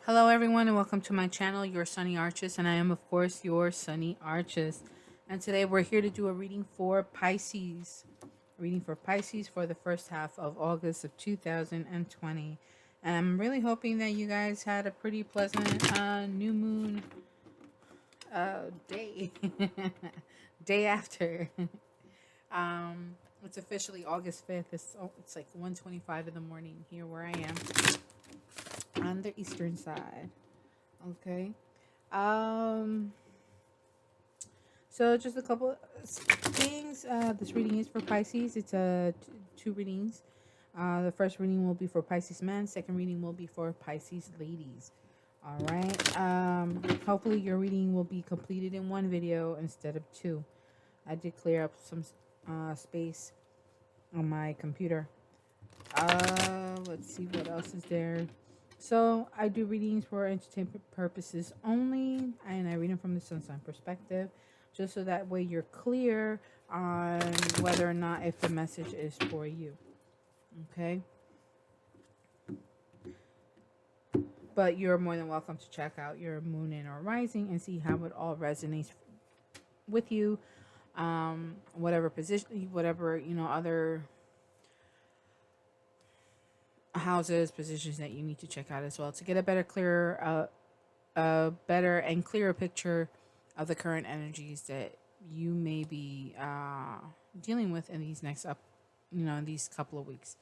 Hello, everyone, and welcome to my channel, Your Sunny Arches, and I am, of course, Your Sunny Arches. And today we're here to do a reading for Pisces. Reading for Pisces for the first half of August of 2020. And I'm really hoping that you guys had a pretty pleasant new moon day. Day after. It's officially August 5th. It's like 1:25 in the morning here where I am on the eastern side. Okay. Um, so just a couple things. This reading is for Pisces. It's two readings. The first reading will be for Pisces men. Second reading will be for Pisces ladies. All right. Hopefully your reading will be completed in one video instead of two. I did clear up some space on my computer. Let's see what else is there. So I do readings for entertainment purposes only, and I read them from the sun sign perspective, just so that way you're clear on whether or not if the message is for you. Okay. But you're more than welcome to check out your moon in or rising and see how it all resonates with you. Whatever position, whatever other houses, positions that you need to check out as well to get a better and clearer picture of the current energies that you may be dealing with in these in these couple of weeks.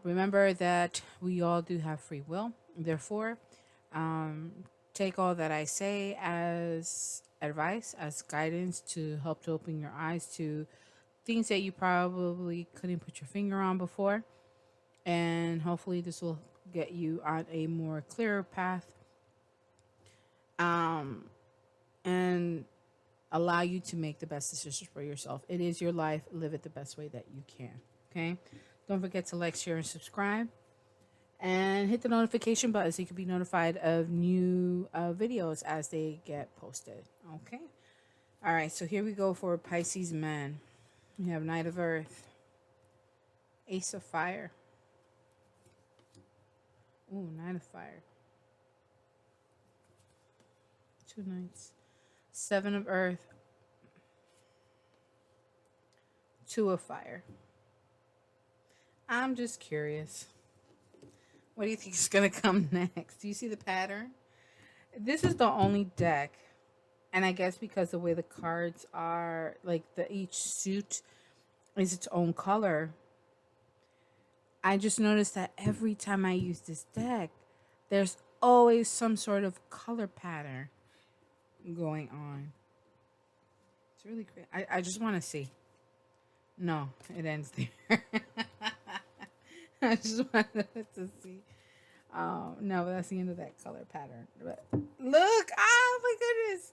Remember that we all do have free will. Therefore, take all that I say as advice, as guidance to help to open your eyes to things that you probably couldn't put your finger on before. And hopefully this will get you on a more clearer path and allow you to make the best decisions for yourself. It is your life. Live it the best way that you can. Okay? Don't forget to like, share, and subscribe. And hit the notification button so you can be notified of new videos as they get posted. Okay? All right, so here we go for Pisces men. We have Knight of Earth, Ace of Fire. Ooh, Knight of Fire. Two Knights. Seven of Earth. Two of Fire. I'm just curious. What do you think is going to come next? Do you see the pattern? This is the only deck. And I guess because the way the cards are, like each suit is its own color. I just noticed that every time I use this deck, there's always some sort of color pattern going on. It's really great. I just want to see. No, it ends there. I just wanted to see. No, that's the end of that color pattern. But look, oh my goodness.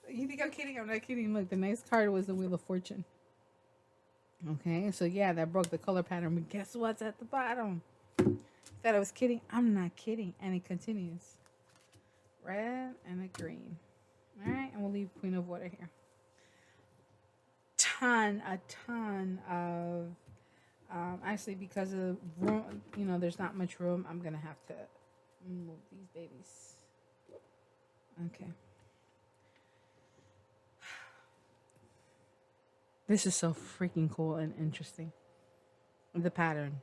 You think I'm kidding? I'm not kidding. Look, the next card was the Wheel of Fortune. Okay, so yeah, that broke the color pattern. But guess what's at the bottom? Thought I was kidding. I'm not kidding. And it continues. Red and a green. All right, and we'll leave Queen of Water here. A ton of, actually because of room, there's not much room. I'm gonna have to move these babies. Okay. This is so freaking cool and interesting. The pattern.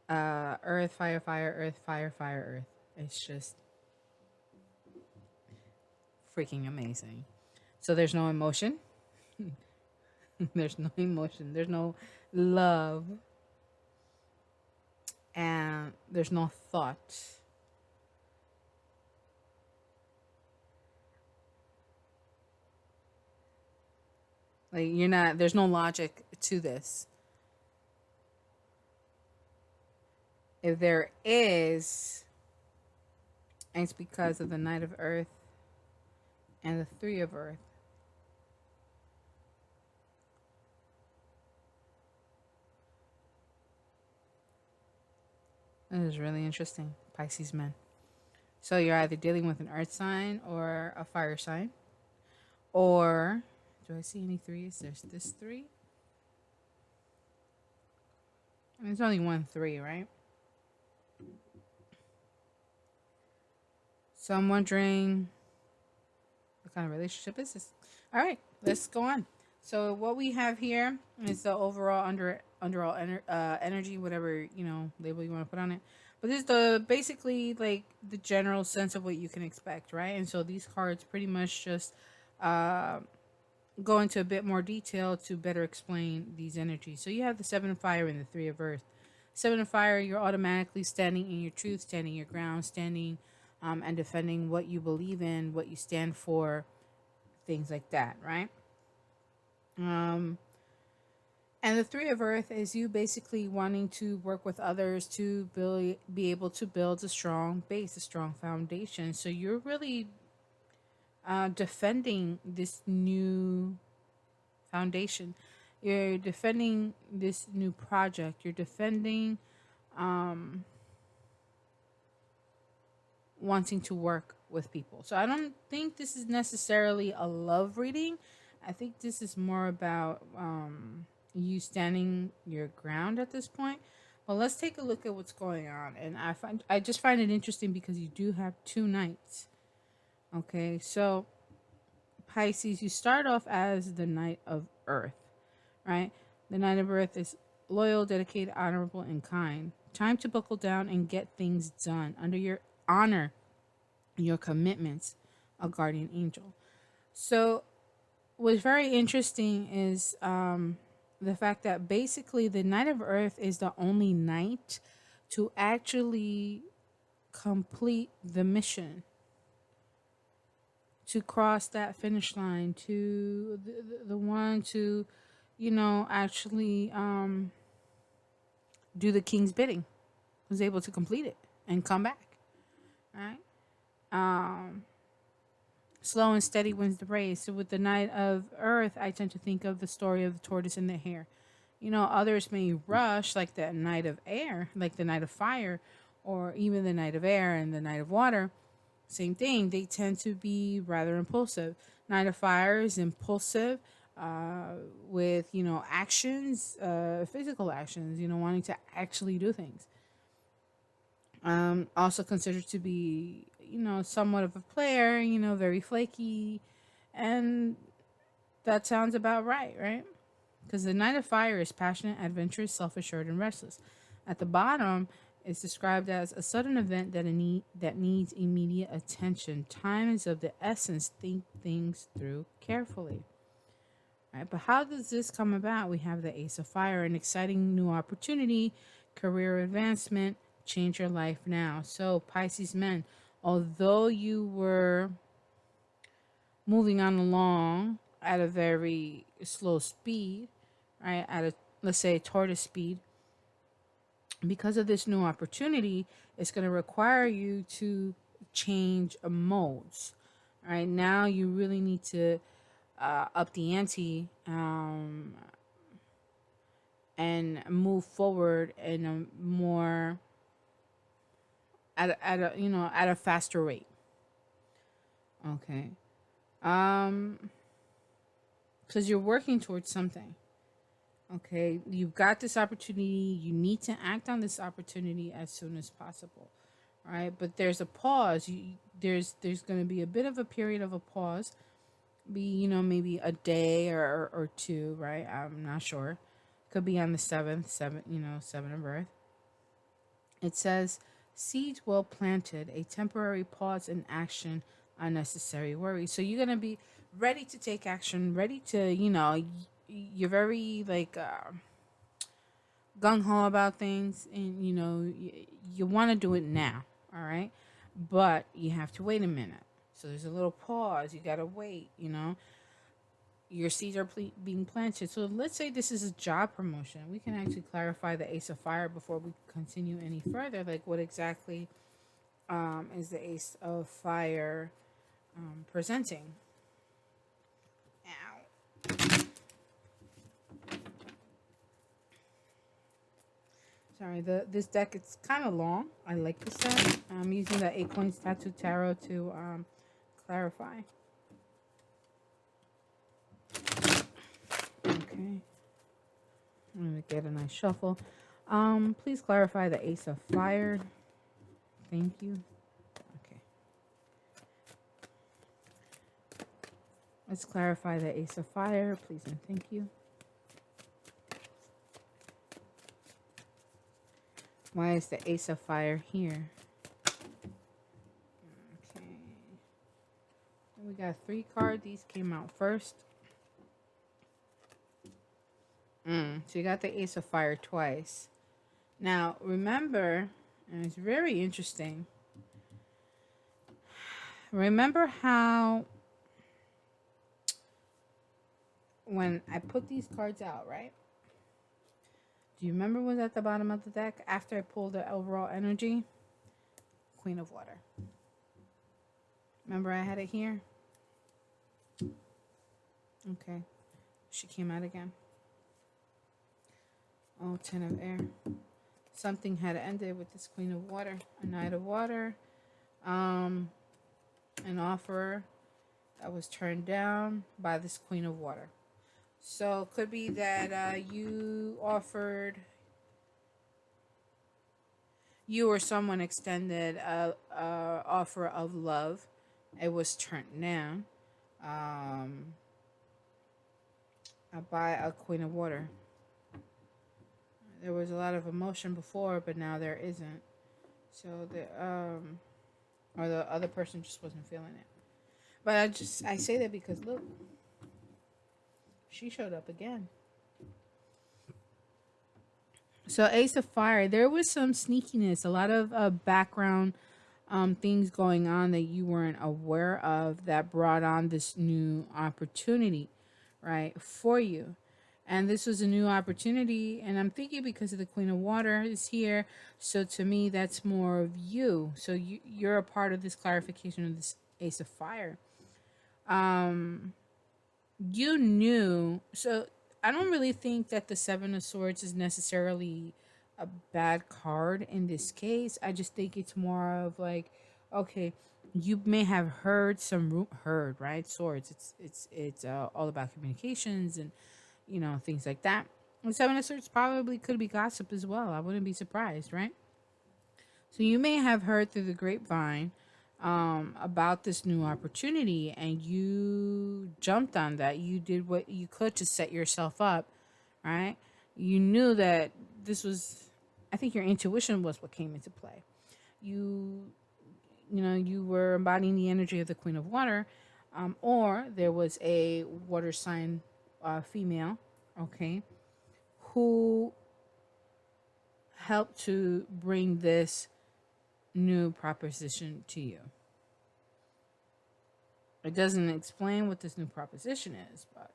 Earth, fire, fire, earth, fire, fire, earth. It's just freaking amazing. So there's no emotion. There's no emotion. There's no love. And there's no thought. Like there's no logic to this. If there is, it's because of the Knight of Earth and the Three of Earth. This is really interesting, Pisces men. So you're either dealing with an earth sign or a fire sign. Or, do I see any threes? There's this three. And there's only one three, right? So I'm wondering, what kind of relationship is this? All right, let's go on. So what we have here is the overall energy, whatever label you want to put on it. But this is the basically like the general sense of what you can expect, right? And so these cards pretty much just uh, go into a bit more detail to better explain these energies. So you have the Seven of Fire and the Three of Earth. Seven of Fire, you're automatically standing in your truth, standing your ground, standing and defending what you believe in, what you stand for, things like that, right? Um, and the Three of Earth is you basically wanting to work with others to be able to build a strong base, a strong foundation. So you're really defending this new foundation. You're defending this new project. You're defending um, wanting to work with people. So I don't think this is necessarily a love reading. I think this is more about you standing your ground at this point. Well, let's take a look at what's going on. And I just find it interesting because you do have two knights. Okay, so Pisces, you start off as the Knight of Earth, right? The Knight of Earth is loyal, dedicated, honorable, and kind. Time to buckle down and get things done under your honor, your commitments, a guardian angel. So, what's very interesting is the fact that basically the Knight of Earth is the only knight to actually complete the mission, to cross that finish line, to the one to, actually do the king's bidding, was able to complete it and come back, right? Um, Slow and steady wins the race. So with the Knight of Earth, I tend to think of the story of the tortoise and the hare. Others may rush, like the Knight of Air, like the Knight of Fire, or even the Knight of Air and the Knight of Water. Same thing. They tend to be rather impulsive. Knight of Fire is impulsive with, actions, physical actions, wanting to actually do things. Also considered to be, somewhat of a player, very flaky. And that sounds about right, right? Because the Knight of Fire is passionate, adventurous, self assured, and restless. At the bottom, it's described as a sudden event that needs immediate attention. Time is of the essence. Think things through carefully. Right? But how does this come about? We have the Ace of Fire, an exciting new opportunity, career advancement, change your life now. So, Pisces men, although you were moving on along at a very slow speed, right? At a, let's say, tortoise speed, because of this new opportunity, it's going to require you to change modes. Right now, you really need to up the ante and move forward in a more at a faster rate. Okay, because you're working towards something. Okay, you've got this opportunity. You need to act on this opportunity as soon as possible, right? But there's a pause. There's going to be a bit of a period of a pause, be maybe a day or two, right? I'm not sure. Could be on the seven of Earth. It says seeds well planted, a temporary pause in action, unnecessary worry. So you're gonna be ready to take action, ready to you're very like gung ho about things, and you want to do it now, all right, but you have to wait a minute. So there's a little pause. You gotta wait. Your seeds are being planted. So let's say this is a job promotion. We can actually clarify the Ace of Fire before we continue any further. Like, what exactly is the Ace of Fire presenting? Ow. Sorry, this deck, it's kind of long. I like this deck. I'm using the 8 Coins Tattoo Tarot to clarify. Okay. I'm going to get a nice shuffle. Please clarify the Ace of Fire. Thank you. Okay. Let's clarify the Ace of Fire, please and thank you. Why is the Ace of Fire here? Okay. And we got 3 cards. These came out first. So you got the Ace of Fire twice. Now, remember, and it's very interesting. Remember how when I put these cards out, right? Do you remember what was at the bottom of the deck after I pulled the overall energy? Queen of Water. Remember I had it here? Okay. She came out again. Oh, 10 of Air. Something had ended with this Queen of Water. A Knight of Water. An offer that was turned down by this Queen of Water. So it could be that you or someone extended a offer of love. It was turned down by a Queen of Water. There was a lot of emotion before, but now there isn't. So or the other person just wasn't feeling it. But I say that because look, she showed up again. So Ace of Fire, there was some sneakiness, a lot of background things going on that you weren't aware of that brought on this new opportunity, right, for you. And this was a new opportunity, and I'm thinking because of the Queen of Water is here, so to me that's more of you. So you're a part of this clarification of this Ace of Fire. You knew, so I don't really think that the Seven of Swords is necessarily a bad card in this case. I just think it's more of like, okay, you may have heard right? Swords. It's all about communications and things like that. And Seven of Swords probably could be gossip as well. I wouldn't be surprised, right? So you may have heard through the grapevine about this new opportunity, and you jumped on that. You did what you could to set yourself up, right? You knew that this was, I think your intuition was what came into play. You were embodying the energy of the Queen of Water, or there was a water sign female, okay, who helped to bring this new proposition to you. It doesn't explain what this new proposition is, but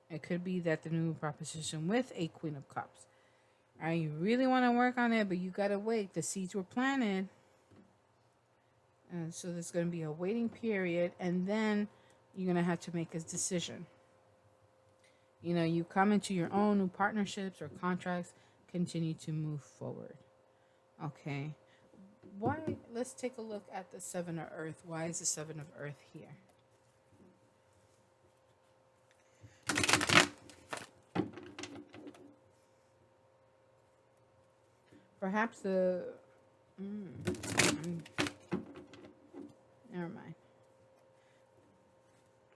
it could be that the new proposition with a Queen of Cups. All right, you really want to work on it, but you got to wait. The seeds were planted. And so there's going to be a waiting period, and then you're going to have to make a decision. You come into your own new partnerships or contracts, continue to move forward. Okay. Why? Let's take a look at the Seven of Earth. Why is the Seven of Earth here? Perhaps never mind.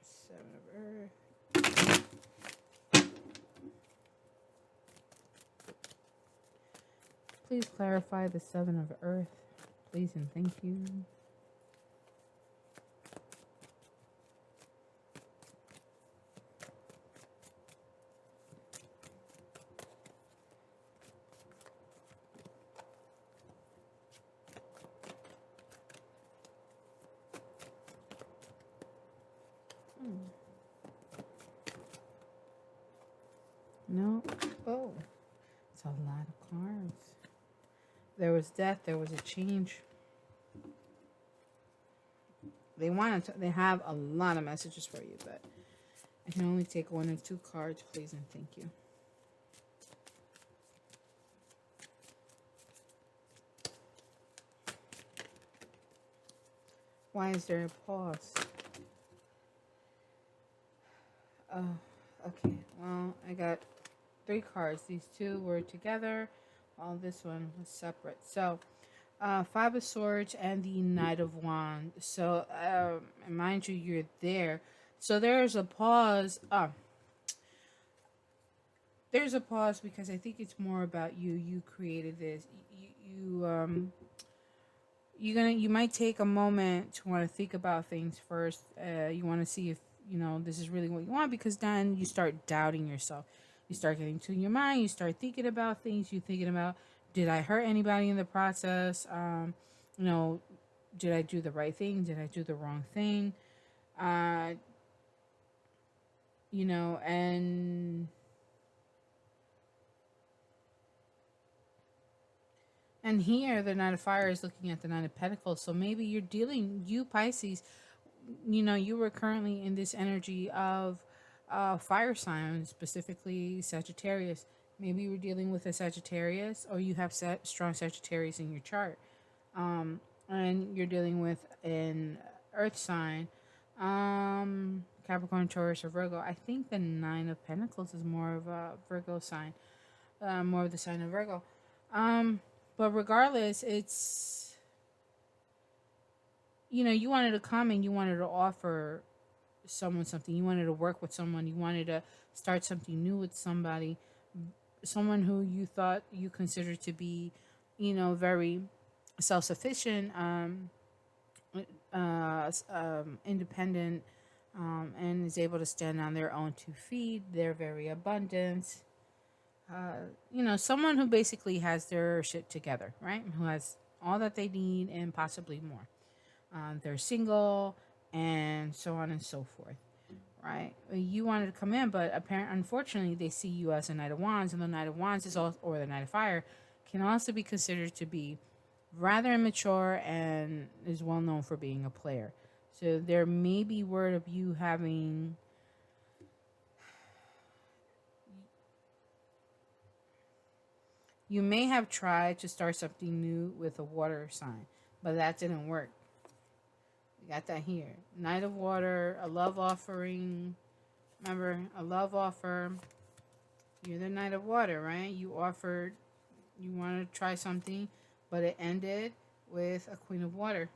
Seven of Earth. Please clarify the Seven of Earth, please and thank you. No. Oh, it's a lot of cards. There was death. There was a change. They have a lot of messages for you, but I can only take 1 or 2 cards, please and thank you. Why is there a pause? Oh, okay. Well, I got 3 cards. These 2 were together, while this one was separate. So, 5 of Swords and the Knight of Wands. So, mind you, you're there. So there's a pause. There's a pause because I think it's more about you. You created this. You might take a moment to want to think about things first. You want to see if this is really what you want, because then you start doubting yourself. You start getting to your mind. You start thinking about things. You thinking about, did I hurt anybody in the process? You know, did I do the right thing? Did I do the wrong thing? Uh, you know, and here the Knight of Fire is looking at the Knight of Pentacles. So maybe you're dealing, you Pisces, you were currently in this energy of fire signs, specifically Sagittarius. Maybe you were dealing with a Sagittarius, or you have strong Sagittarius in your chart. And you're dealing with an earth sign, Capricorn, Taurus, or Virgo. I think the Nine of Pentacles is more of a Virgo sign, more of the sign of Virgo. But regardless, it's, you wanted to come and you wanted to offer someone something. You wanted to work with someone. You wanted to start something new with somebody, someone who you thought you considered to be, very self-sufficient, independent, and is able to stand on their own 2 feet. They're very abundant. Someone who basically has their shit together, right? Who has all that they need and possibly more. They're single, and so on and so forth, right? You wanted to come in, but apparently, unfortunately, they see you as a Knight of Wands, and the Knight of Wands is also, or the Knight of Fire, can also be considered to be rather immature and is well known for being a player. So there may be word of you having, you may have tried to start something new with a water sign, but that didn't work. We got that here. Knight of Water, a love offering. Remember, a love offer. You're the Knight of Water, right? You offered, you wanted to try something, but it ended with a Queen of Water.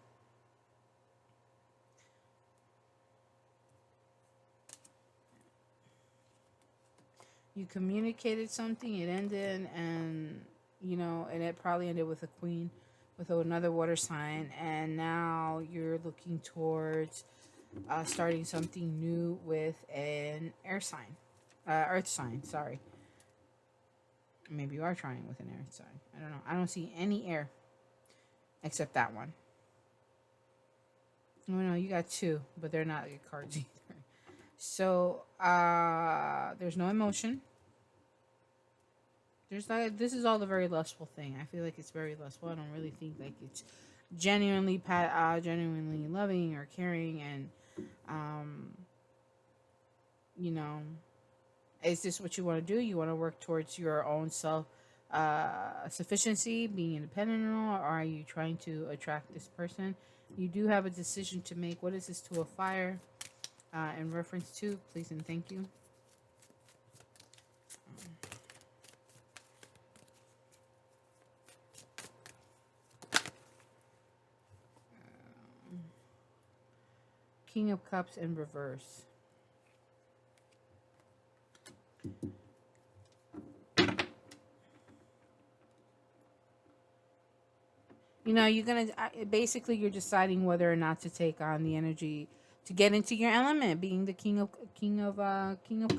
You communicated something, it ended, and it probably ended with a Queen, with another water sign, and now you're looking towards starting something new with an air sign, earth sign, sorry. Maybe you are trying with an earth sign. I don't know. I don't see any air except that one. Oh no, you got two, but they're not your cards either. So there's no emotion. There's like, this is all the very lustful thing. I feel like it's very lustful. I don't really think like it's genuinely loving or caring, and um, you know, is this what you want to do? You want to work towards your own self sufficiency, being independent, or are you trying to attract this person? You do have a decision to make. What is this to a fire in reference to? Please and thank you. King of Cups in reverse. You're gonna basically, you're deciding whether or not to take on the energy to get into your element, being the King of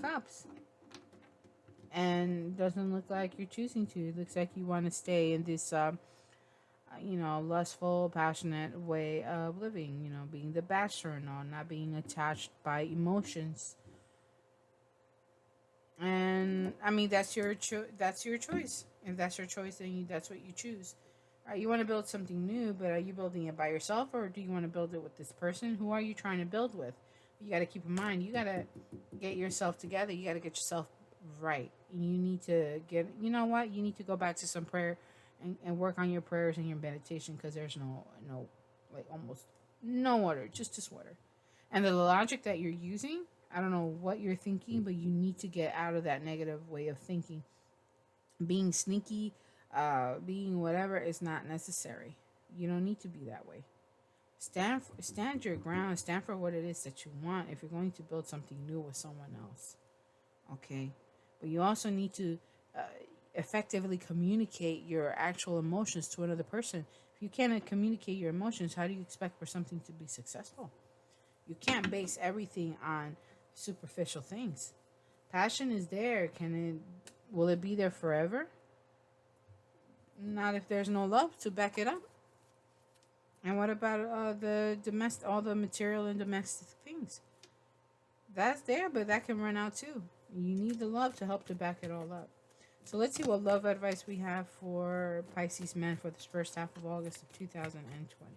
Cups. And doesn't look like you're choosing to. It looks like you want to stay in this lustful, passionate way of living, being the bachelor and all, not being attached by emotions. And I mean, that's your choice. If that's your choice, then that's what you choose. Right? You want to build something new, but are you building it by yourself, or do you want to build it with this person? Who are you trying to build with? You got to keep in mind, you got to get yourself together. You got to get yourself right. You need to get, you know what? You need to go back to some prayer and work on your prayers and your meditation, because there's no, like almost no water, just water. And the logic that you're using, I don't know what you're thinking, but you need to get out of that negative way of thinking. Being sneaky, being whatever is not necessary. You don't need to be that way. Stand your ground. Stand for what it is that you want if you're going to build something new with someone else. Okay, but you also need to uh, effectively communicate your actual emotions to another person. If you can't communicate your emotions, how do you expect for something to be successful? You can't base everything on superficial things. Passion is there. Will it be there forever? Not if there's no love to back it up. And what about all the material and domestic things? That's there, but that can run out too. You need the love to help to back it all up. So let's see what love advice we have for Pisces men for this first half of August of 2020.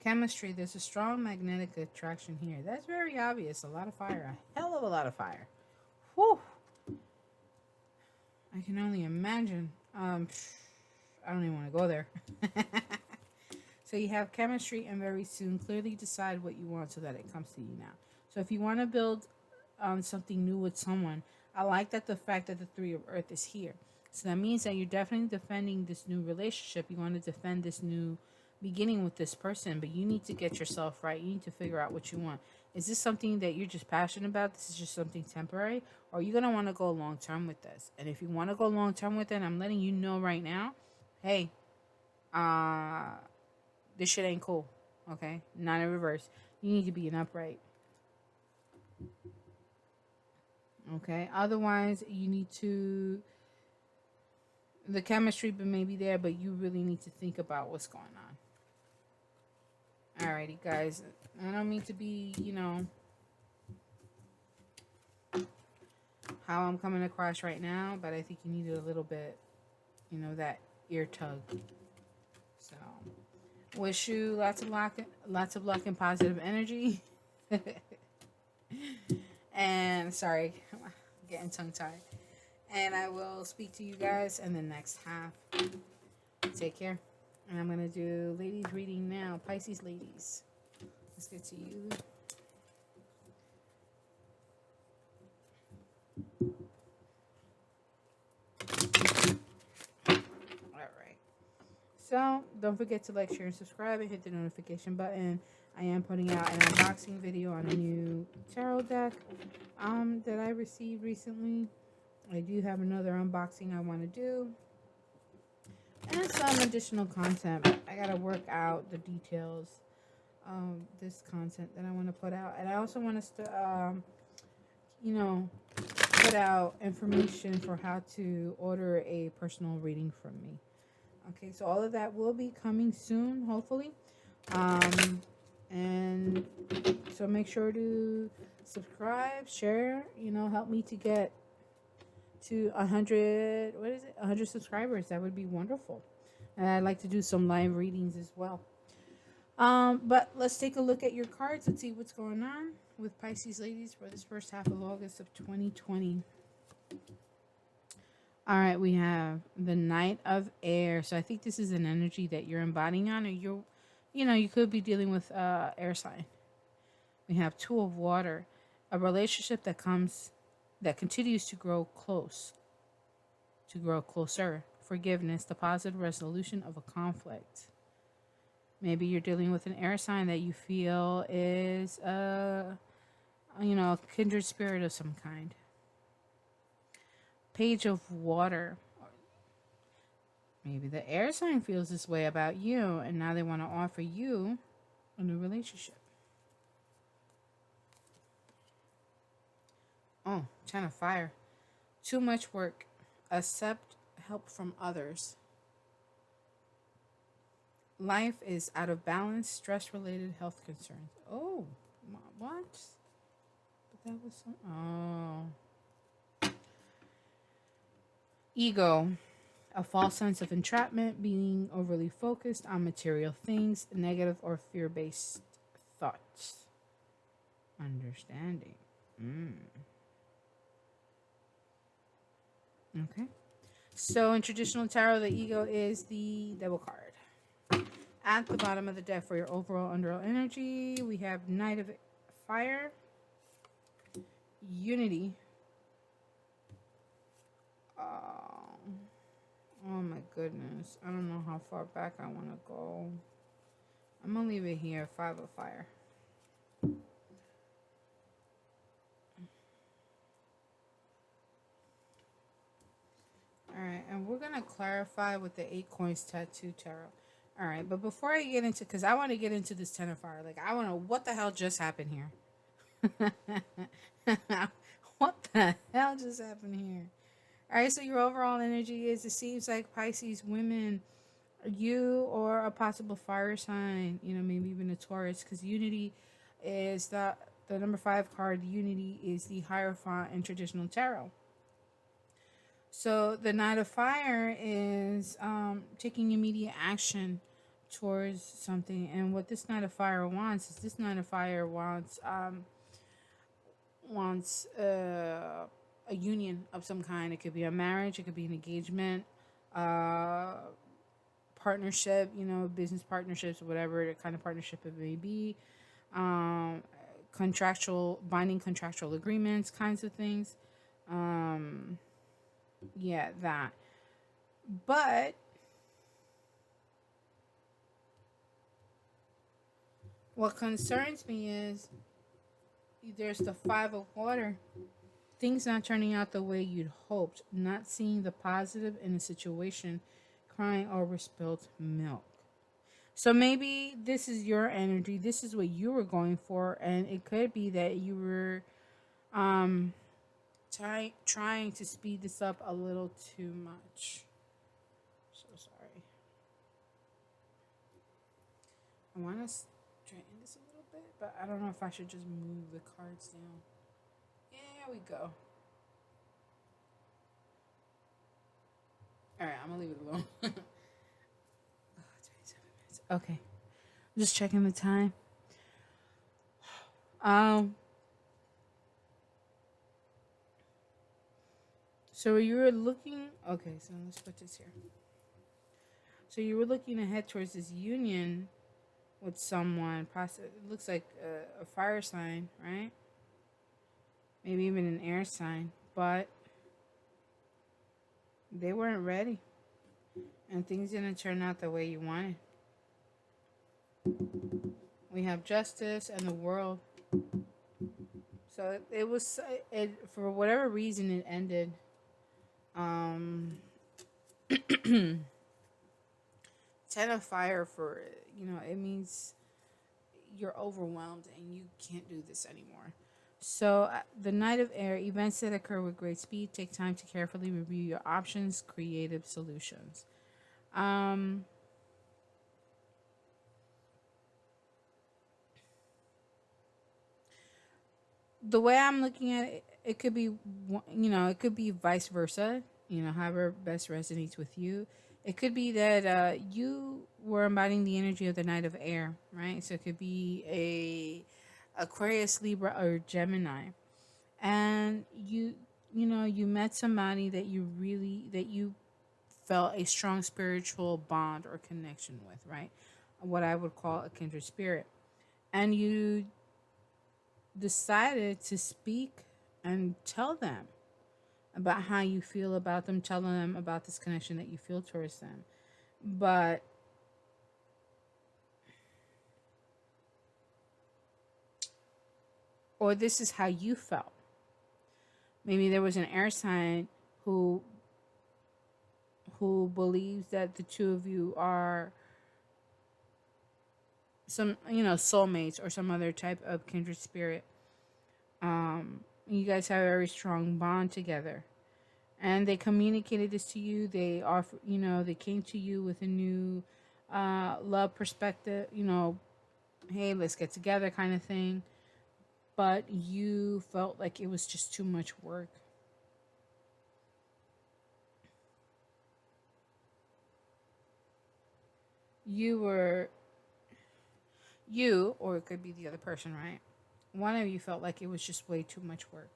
Chemistry, there's a strong magnetic attraction here. That's very obvious. A lot of fire. A hell of a lot of fire. Whew. I can only imagine. I don't even want to go there. So you have chemistry, and very soon clearly decide what you want so that it comes to you now. So if you want to build something new with someone, I like that the fact that the Three of Earth is here. So that means that you're definitely defending this new relationship. You want to defend this new beginning with this person, but you need to get yourself right. You need to figure out what you want. Is this something that you're just passionate about? This is just something temporary? Or are you going to want to go long term with this? And if you want to go long term with it, I'm letting you know right now, hey, this shit ain't cool. Okay? Not in reverse. You need to be an upright. Okay? Otherwise, you need to. The chemistry may be there, but you really need to think about what's going on. Alrighty, guys. I don't mean to be, how I'm coming across right now, but I think you needed a little bit, that ear tug. So, wish you lots of luck and positive energy. And sorry, I'm getting tongue tied. And I will speak to you guys in the next half. Take care. And I'm going to do ladies reading now. Pisces ladies. Let's get to you. Alright. So, don't forget to like, share, and subscribe, and hit the notification button. I am putting out an unboxing video on a new tarot deck that I received recently. I do have another unboxing I want to do. And some additional content. I got to work out the details of this content that I want to put out. And I also want us to, put out information for how to order a personal reading from me. Okay, so all of that will be coming soon, hopefully. And so make sure to subscribe, share, help me to get to 100, 100 subscribers. That would be wonderful. And I'd like to do some live readings as well. But let's take a look at your cards. Let's see what's going on with Pisces ladies for this first half of August of 2020. All right, we have the Knight of Air. So I think this is an energy that you're embodying on, or you could be dealing with air sign. We have Two of Water, a relationship that continues to grow closer. Forgiveness, the positive resolution of a conflict. Maybe you're dealing with an air sign that you feel is a kindred spirit of some kind. Page of Water. Maybe the air sign feels this way about you, and now they want to offer you a new relationship. Oh, Ten of Fire. Too much work. Accept help from others. Life is out of balance. Stress-related health concerns. Oh, what? But that was so... Oh. Ego. A false sense of entrapment, being overly focused on material things, negative or fear-based thoughts. Understanding. Okay. So in traditional tarot, the ego is the Devil card. At the bottom of the deck for your overall underworld energy, we have Knight of Fire, Unity, Oh my goodness. I don't know how far back I want to go. I'm going to leave it here. Five of fire. All right. And we're going to clarify with the 8 coins tattoo tarot. All right. But before I get into, because I want to get into this 10 of fire. Like, I want to know what the hell just happened here. What the hell just happened here? All right, so your overall energy is it seems like Pisces women, you or a possible fire sign, maybe even a Taurus, because unity is the number 5 card. Unity is the Hierophant in traditional tarot. So the Knight of Fire is taking immediate action towards something, and what this Knight of Fire wants is this Knight of Fire wants a union of some kind. It could be a marriage, it could be an engagement, uh, partnership, business partnerships, whatever kind of partnership it may be, um, binding contractual agreements, kinds of things. Yeah, that. But what concerns me is there's the 5 of water. Things not turning out the way you'd hoped, not seeing the positive in a situation, crying over spilled milk. So maybe this is your energy. This is what you were going for, and it could be that you were um trying to speed this up a little too much. So sorry. I want to straighten this a little bit, but I don't know if I should just move the cards down. There we go. All right, I'm gonna leave it alone. 27 minutes. Okay, just checking the time. Um, so you were looking. Okay, so let's put this here. So you were looking ahead towards this union with someone. It looks like a fire sign, right? Maybe even an air sign, but they weren't ready, and things didn't turn out the way you wanted. We have justice and the world. So it was it for whatever reason it ended. Um, 10 of fire for it means you're overwhelmed and you can't do this anymore. So the Knight of Air, events that occur with great speed take time to carefully review your options, creative solutions. Um, the way I'm looking at it, it could be, it could be vice versa. However best resonates with you. It could be that you were embodying the energy of the Knight of Air, right? So it could be a Aquarius, Libra, or Gemini, and you met somebody that you felt a strong spiritual bond or connection with, right? What I would call a kindred spirit, and you decided to speak and tell them about how you feel about them, tell them about this connection that you feel towards them. But or this is how you felt. Maybe there was an air sign who believes that the two of you are some soulmates or some other type of kindred spirit. You guys have a very strong bond together, and they communicated this to you. They offer, they came to you with a new love perspective. Hey, let's get together, kind of thing. But you felt like it was just too much work. You were you, or it could be the other person, right? One of you felt like it was just way too much work.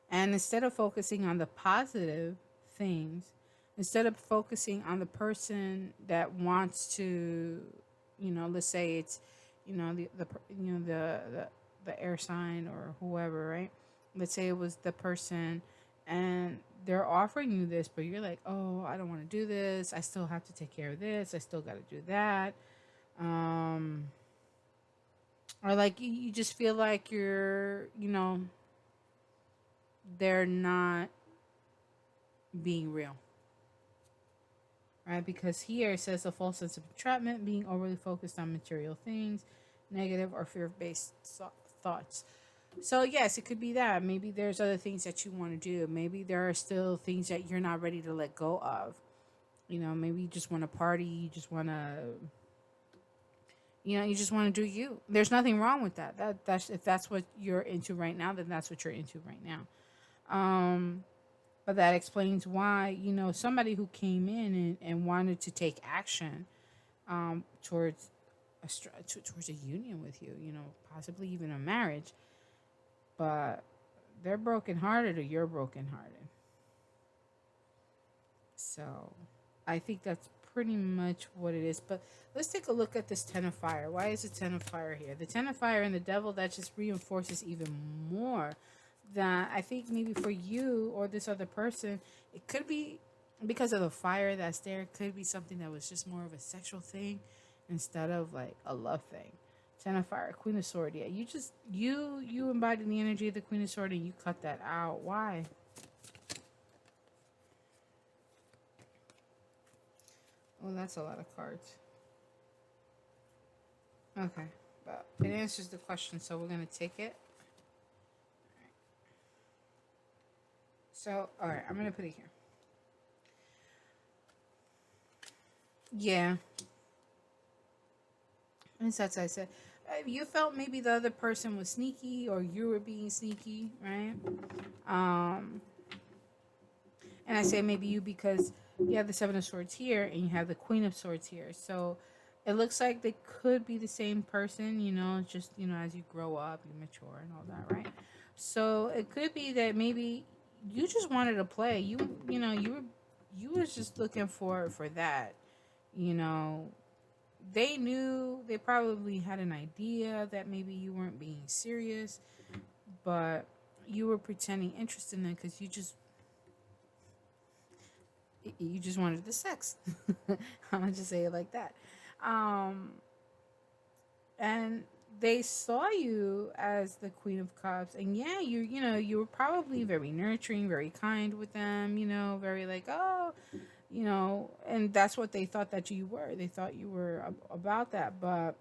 And instead of focusing on the positive things, instead of focusing on the person that wants to, let's say it's, the air sign or whoever, right? Let's say it was the person and they're offering you this, but you're like, oh, I don't want to do this. I still have to take care of this. I still got to do that. Um, or like you just feel like you're, they're not being real, right? Because here it says a false sense of entrapment, being overly focused on material things, negative or fear based thoughts. So, yes, it could be that. Maybe there's other things that you want to do. Maybe there are still things that you're not ready to let go of. Maybe you just want to party. You just want to do you. There's nothing wrong with that. That's if that's what you're into right now, then that's what you're into right now. Um, but that explains why, somebody who came in and wanted to take action towards towards a union with you, possibly even a marriage, but they're brokenhearted or you're brokenhearted. So I think that's pretty much what it is. But let's take a look at this Ten of Fire. Why is the Ten of Fire here? The Ten of Fire and the Devil, that just reinforces even more that I think maybe for you or this other person, it could be because of the fire that's there. It could be something that was just more of a sexual thing instead of like a love thing. Ten of Fire, Queen of Sword. Yeah, you embody the energy of the Queen of Sword and you cut that out. Why? Oh, that's a lot of cards. Okay, but it answers the question, so we're gonna take it. So, all right, I'm gonna put it here. Yeah, and that's I said. You felt maybe the other person was sneaky, or you were being sneaky, right? Um, and I say maybe you because you have the Seven of Swords here and you have the Queen of Swords here. So it looks like they could be the same person, just, as you grow up, you mature and all that, right? So it could be that maybe you just wanted to play. You was just looking for that, you know. They probably had an idea that maybe you weren't being serious, but you were pretending interest in them because you just wanted the sex. I'm gonna just say it like that. Um, and they saw you as the Queen of Cups, and yeah, you were probably very nurturing, very kind with them. Very like, oh, and that's what they thought that you were. They thought you were about that, but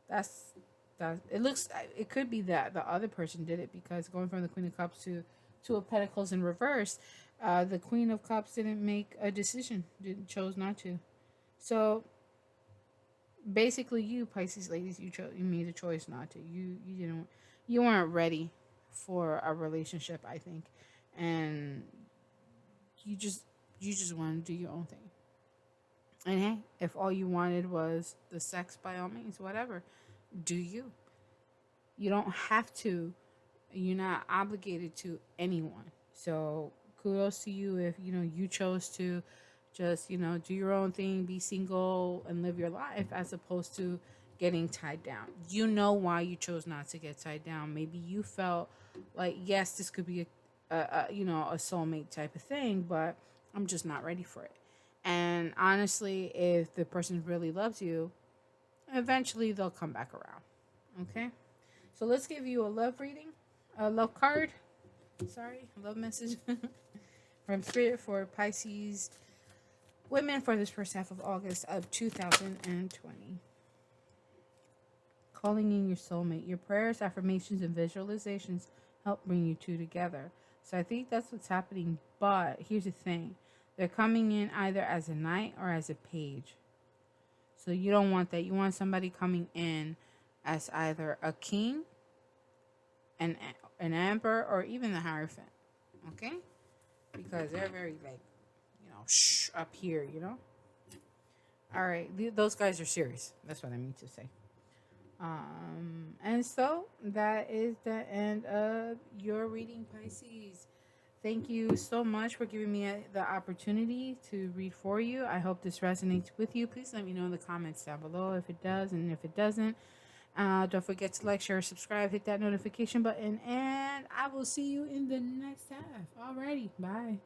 that's that. It could be that the other person did it because going from the Queen of Cups to Two of Pentacles in reverse, the Queen of Cups didn't make a decision, chose not to. So basically, you Pisces ladies, you made a choice not to. You weren't ready for a relationship, I think, and you just you just want to do your own thing. And hey, if all you wanted was the sex, by all means, whatever, do you. You don't have to. You're not obligated to anyone. So kudos to you if you chose to just do your own thing, be single, and live your life as opposed to getting tied down. You know why you chose not to get tied down. Maybe you felt like yes, this could be a soulmate type of thing, but I'm just not ready for it. And honestly, if the person really loves you, eventually they'll come back around. Okay? So let's give you a love reading, a love card. Sorry, a love message from Spirit for Pisces women for this first half of August of 2020. Calling in your soulmate. Your prayers, affirmations, and visualizations help bring you two together. So I think that's what's happening. But here's the thing. They're coming in either as a knight or as a page. So you don't want that. You want somebody coming in as either a king, an emperor, or even the Hierophant. Okay? Because they're very like, up here. All right, those guys are serious. That's what I mean to say. And so that is the end of your reading, Pisces. Thank you so much for giving me the opportunity to read for you. I hope this resonates with you. Please let me know in the comments down below if it does and if it doesn't. Don't forget to like, share, subscribe, hit that notification button, and I will see you in the next half. Alrighty, bye.